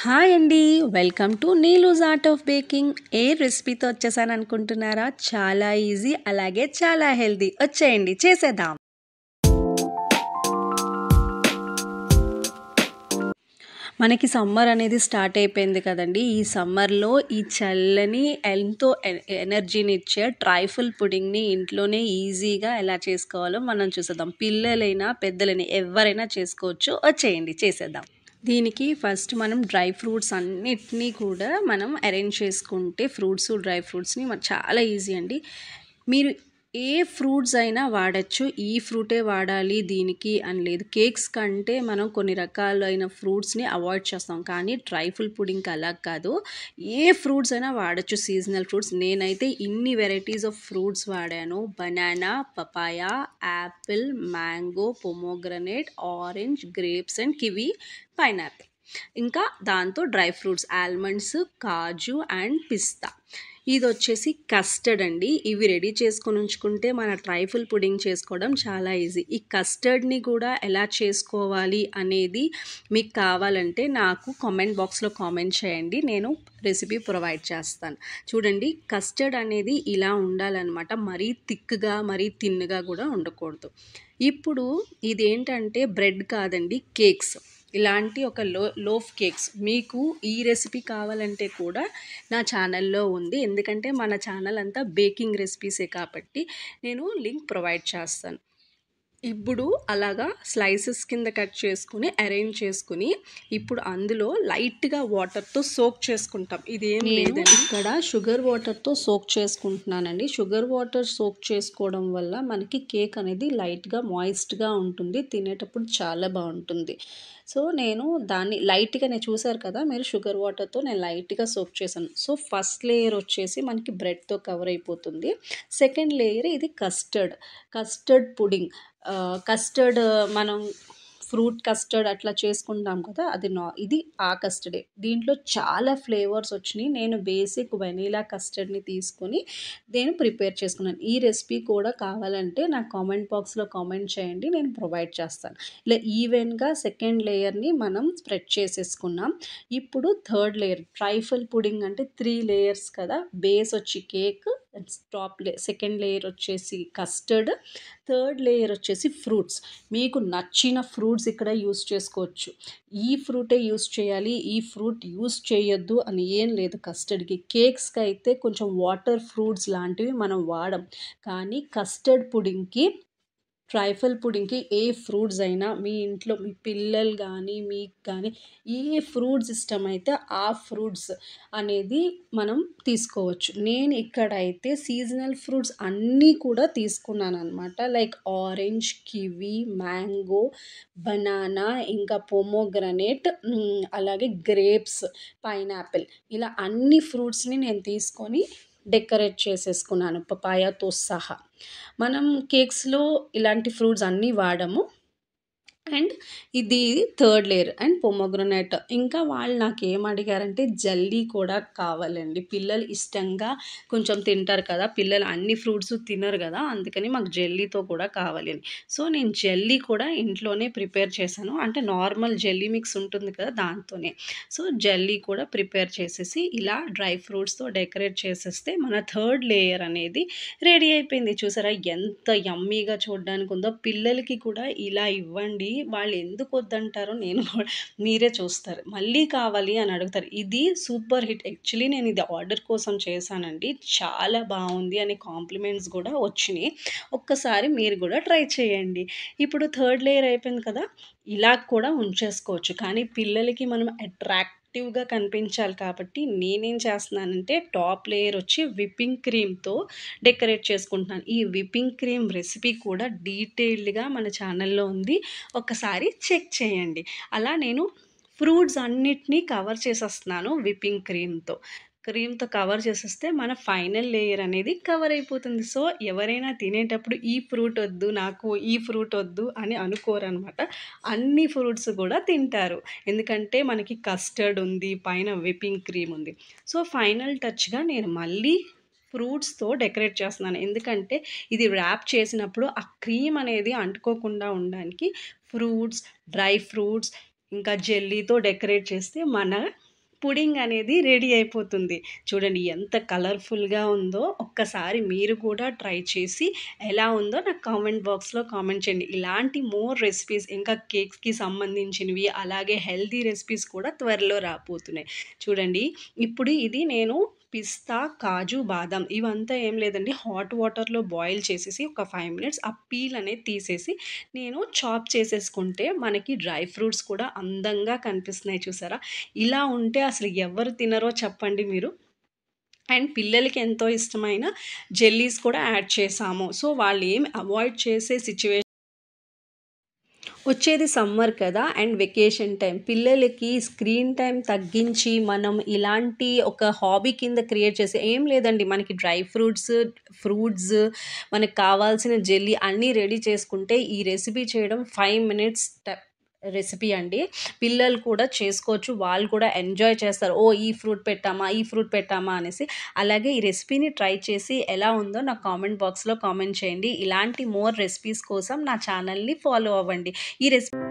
Hi అండి. Welcome to Neelu's art of baking. ఏ రెసిపీతో వచ్చేసాను అనుకుంటున్నారా? చాలా ఈజీ, అలాగే చాలా హెల్తీ. వచ్చేయండి, చేసేద్దాం. మనకి సమ్మర్ అనేది స్టార్ట్ అయిపోయింది కదండి. ఈ సమ్మర్లో ఈ చల్లని ఎంతో ఎనర్జీని ఇచ్చే ట్రైఫుల్ పుడింగ్ని ఇంట్లోనే ఈజీగా ఎలా చేసుకోవాలో మనం చూసేద్దాం. పిల్లలైనా పెద్దలైనా ఎవరైనా చేసుకోవచ్చు. వచ్చేయండి, చేసేద్దాం. దీనికి ఫస్ట్ మనం డ్రై ఫ్రూట్స్ అన్నిటినీ కూడా మనం అరేంజ్ చేసుకుంటే డ్రై ఫ్రూట్స్ని చాలా ఈజీ అండి. మీరు ఏ ఫ్రూట్స్ అయినా వాడచ్చు. ఈ ఫ్రూటే వాడాలి దీనికి అని లేదు. కేక్స్ కంటే మనం కొన్ని రకాలైన ఫ్రూట్స్ని అవాయిడ్ చేస్తాం, కానీ ట్రైఫుల్ పుడింగ్కి అలా కాదు. ఏ ఫ్రూట్స్ అయినా వాడచ్చు, సీజనల్ ఫ్రూట్స్. నేనైతే ఇన్ని వెరైటీస్ ఆఫ్ ఫ్రూట్స్ వాడాను. Banana, papaya, apple, mango, pomegranate, orange, grapes and kiwi, pineapple. ఇంకా దాంతో డ్రై ఫ్రూట్స్ ఆల్మండ్స్, కాజు అండ్ పిస్తా. ఇది వచ్చేసి కస్టర్డ్ అండి. ఇవి రెడీ చేసుకొని ఉంచుకుంటే మన ట్రైఫుల్ పుడింగ్ చేసుకోవడం చాలా ఈజీ. ఈ కస్టర్డ్ని కూడా ఎలా చేసుకోవాలి అనేది మీకు కావాలంటే నాకు కామెంట్ బాక్స్లో కామెంట్ చేయండి, నేను రెసిపీ ప్రొవైడ్ చేస్తాను. చూడండి, కస్టర్డ్ అనేది ఇలా ఉండాలన్నమాట. మరీ థిక్గా మరీ థిన్గా కూడా ఉండకూడదు. ఇప్పుడు ఇదేంటంటే బ్రెడ్ కాదండి, కేక్స్. ఇలాంటి ఒక లోఫ్ కేక్స్ మీకు ఈ రెసిపీ కావాలంటే కూడా నా ఛానల్లో ఉంది. ఎందుకంటే మన ఛానల్ అంతా బేకింగ్ రెసిపీసే కాబట్టి నేను లింక్ ప్రొవైడ్ చేస్తాను. ఇప్పుడు అలాగా స్లైసెస్ కింద కట్ చేసుకుని అరేంజ్ చేసుకుని ఇప్పుడు అందులో లైట్గా వాటర్తో సోక్ చేసుకుంటాం. ఇదేం లేదండి, ఇక్కడ షుగర్ వాటర్తో సోక్ చేసుకుంటున్నానండి. షుగర్ వాటర్ సోక్ చేసుకోవడం వల్ల మనకి కేక్ అనేది లైట్గా మాయిస్ట్గా ఉంటుంది, తినేటప్పుడు చాలా బాగుంటుంది. సో నేను దాన్ని లైట్గా, నేను చూసారు కదా మీరు, షుగర్ వాటర్తో నేను లైట్గా సోక్ చేశాను. సో ఫస్ట్ లేయర్ వచ్చేసి మనకి బ్రెడ్తో కవర్ అయిపోతుంది. సెకండ్ లేయర్ ఇది కస్టర్డ్ పుడింగ్. కస్టర్డ్ మనం ఫ్రూట్ కస్టర్డ్ అట్లా చేసుకుంటాం కదా, ఇది ఆ కస్టర్డే. దీంట్లో చాలా ఫ్లేవర్స్ వచ్చినాయి. నేను బేసిక్ వెనీలా కస్టర్డ్ని తీసుకొని నేను ప్రిపేర్ చేసుకున్నాను. ఈ రెసిపీ కూడా కావాలంటే నాకు కామెంట్ బాక్స్లో కామెంట్ చేయండి, నేను ప్రొవైడ్ చేస్తాను. ఇలా ఈవెన్గా సెకండ్ లేయర్ని మనం స్ప్రెడ్ చేసేసుకున్నాం. ఇప్పుడు థర్డ్ లేయర్ ట్రైఫుల్ పుడింగ్ అంటే 3 లేయర్స్ కదా. బేస్ వచ్చి కేక్, సెకండ్ లేయర్ వచ్చేసి కస్టర్డ్, థర్డ్ లేయర్ వచ్చేసి ఫ్రూట్స్. మీకు నచ్చిన ఫ్రూట్స్ ఇక్కడ యూస్ చేసుకోవచ్చు. ఈ ఫ్రూటే యూస్ చేయాలి, ఈ ఫ్రూట్ యూస్ చేయొద్దు అని ఏం లేదు. కస్టర్డ్కి, కేక్స్కి అయితే కొంచెం వాటర్ ఫ్రూట్స్ లాంటివి మనం వాడం, కానీ కస్టర్డ్ పుడింగ్కి, ట్రైఫుల్ పుడింగ్కి ఏ ఫ్రూట్స్ అయినా మీ ఇంట్లో మీ పిల్లలు కానీ మీకు కానీ ఏ ఫ్రూట్స్ ఇష్టమైతే ఆ ఫ్రూట్స్ అనేది మనం తీసుకోవచ్చు. నేను ఇక్కడైతే సీజనల్ ఫ్రూట్స్ అన్నీ కూడా తీసుకున్నాను అనమాట. Like orange, kiwi, mango, banana, ఇంకా పొమోగ్రనేట్, అలాగే గ్రేప్స్, పైనాపిల్, ఇలా అన్ని ఫ్రూట్స్ని నేను తీసుకొని డెకరేట్ చేసేసుకున్నాను పపాయాతో సహా. మనం కేక్స్లో ఇలాంటి ఫ్రూట్స్ అన్నీ వాడము. అండ్ ఇది థర్డ్ లేయర్ అండ్ పొమోగ్రనేట్. ఇంకా వాళ్ళు నాకు ఏం అడిగారంటే జల్లీ కూడా కావాలండి. పిల్లలు ఇష్టంగా కొంచెం తింటారు కదా, పిల్లలు అన్ని ఫ్రూట్స్ తినరు కదా, అందుకని మాకు జెల్లీతో కూడా కావాలి అని. సో నేను జెల్లీ కూడా ఇంట్లోనే ప్రిపేర్ చేశాను. అంటే నార్మల్ జెల్లీ మిక్స్ ఉంటుంది కదా, దాంతోనే. సో జెల్లీ కూడా ప్రిపేర్ చేసేసి ఇలా డ్రై ఫ్రూట్స్తో డెకరేట్ చేసేస్తే మన థర్డ్ లేయర్ అనేది రెడీ అయిపోయింది. చూసారా ఎంత యమ్మీగా చూడడానికి ఉందో. పిల్లలకి కూడా ఇలా ఇవ్వండి, వాళ్ళు ఎందుకు వద్దంటారో నేను మీరే చూస్తారు, మళ్ళీ కావాలి అని అడుగుతారు. ఇది సూపర్ హిట్. యాక్చువల్లీ నేను ఇది ఆర్డర్ కోసం చేశానండి, చాలా బాగుంది అని కాంప్లిమెంట్స్ కూడా వచ్చినాయి. ఒక్కసారి మీరు కూడా ట్రై చేయండి. ఇప్పుడు థర్డ్ లేయర్ అయిపోయింది కదా, ఇలా కూడా ఉంచేసుకోవచ్చు, కానీ పిల్లలకి మనం అట్రాక్టివ్గా కనిపించాలి కాబట్టి నేనేం చేస్తున్నానంటే టాప్ లేయర్ వచ్చి విప్పింగ్ క్రీమ్తో డెకరేట్ చేసుకుంటున్నాను. ఈ విప్పింగ్ క్రీమ్ రెసిపీ కూడా డీటెయిల్డ్గా మన ఛానల్లో ఉంది, ఒకసారి చెక్ చేయండి. అలా నేను ఫ్రూట్స్ అన్నిటినీ కవర్ చేసేస్తున్నాను విప్పింగ్ క్రీమ్తో కవర్ చేసేస్తే మన ఫైనల్ లేయర్ అనేది కవర్ అయిపోతుంది. సో ఎవరైనా తినేటప్పుడు ఈ ఫ్రూట్ వద్దు నాకు, ఈ ఫ్రూట్ వద్దు అని అనుకోరనమాట. అన్ని ఫ్రూట్స్ కూడా తింటారు, ఎందుకంటే మనకి కస్టర్డ్ ఉంది, పైన విప్పింగ్ క్రీమ్ ఉంది. సో ఫైనల్ టచ్గా నేను మళ్ళీ ఫ్రూట్స్తో డెకరేట్ చేస్తున్నాను, ఎందుకంటే ఇది ర్యాప్ చేసినప్పుడు ఆ క్రీమ్ అనేది అంటుకోకుండా ఉండడానికి ఫ్రూట్స్, డ్రై ఫ్రూట్స్ ఇంకా జెల్లీతో డెకరేట్ చేస్తే మన పుడింగ్ అనేది రెడీ అయిపోతుంది. చూడండి ఎంత కలర్‌ఫుల్‌గా ఉందో. ఒక్కసారి మీరు కూడా ట్రై చేసి ఎలా ఉందో నాకు కామెంట్ బాక్స్‌లో కామెంట్ చేయండి. ఇలాంటి మోర్ రెసిపీస్ ఇంకా కేక్స్‌కి సంబంధించినవి, అలాగే హెల్తీ రెసిపీస్ కూడా త్వరలో రాబోతున్నాయి. చూడండి ఇప్పుడు ఇది నేను పిస్తా, కాజు, బాదాం ఇవంతా ఏం లేదండి, హాట్ వాటర్‌లో బాయిల్ చేసేసి ఒక 5 మినిట్స్ ఆ పీల్ అనేది తీసేసి నేను చాప్ చేసేసుకుంటే మనకి డ్రై ఫ్రూట్స్ కూడా అందంగా కనిపిస్తున్నాయి చూసారా? ఇలా ఉంటే అసలు ఎవరు తినరో చెప్పండి మీరు? అండ్ పిల్లలకి ఎంతో ఇష్టమైన జెల్లీస్ కూడా యాడ్ చేశాము. సో, వాళ్ళేమి అవాయిడ్ చేసే వచ్చేది సమ్మర్ కదా! And vacation time. పిల్లలకి స్క్రీన్ టైమ్ తగ్గించి మనం ఇలాంటి ఒక హాబీ కింద క్రియేట్ చేసి ఏం లేదండి, మనకి డ్రై ఫ్రూట్స్, మనకు కావాల్సిన జెల్లీ అన్నీ రెడీ చేసుకుంటే ఈ రెసిపీ చేయడం 5 మినిట్స్ రెసిపీ అండి. పిల్లలు కూడా చేసుకోవచ్చు. వాళ్ళు కూడా ఎంజాయ్ చేస్తారు. ఓహ్! ఈ ఫ్రూట్ పెట్టామా అనేసి. అలాగే ఈ రెసిపీని ట్రై చేసి ఎలా ఉందో నాకు కామెంట్ బాక్స్‌లో కామెంట్ చేయండి. ఇలాంటి మోర్ రెసిపీస్ కోసం నా ఛానల్‌ని ఫాలో అవ్వండి. ఈ రెసిపీ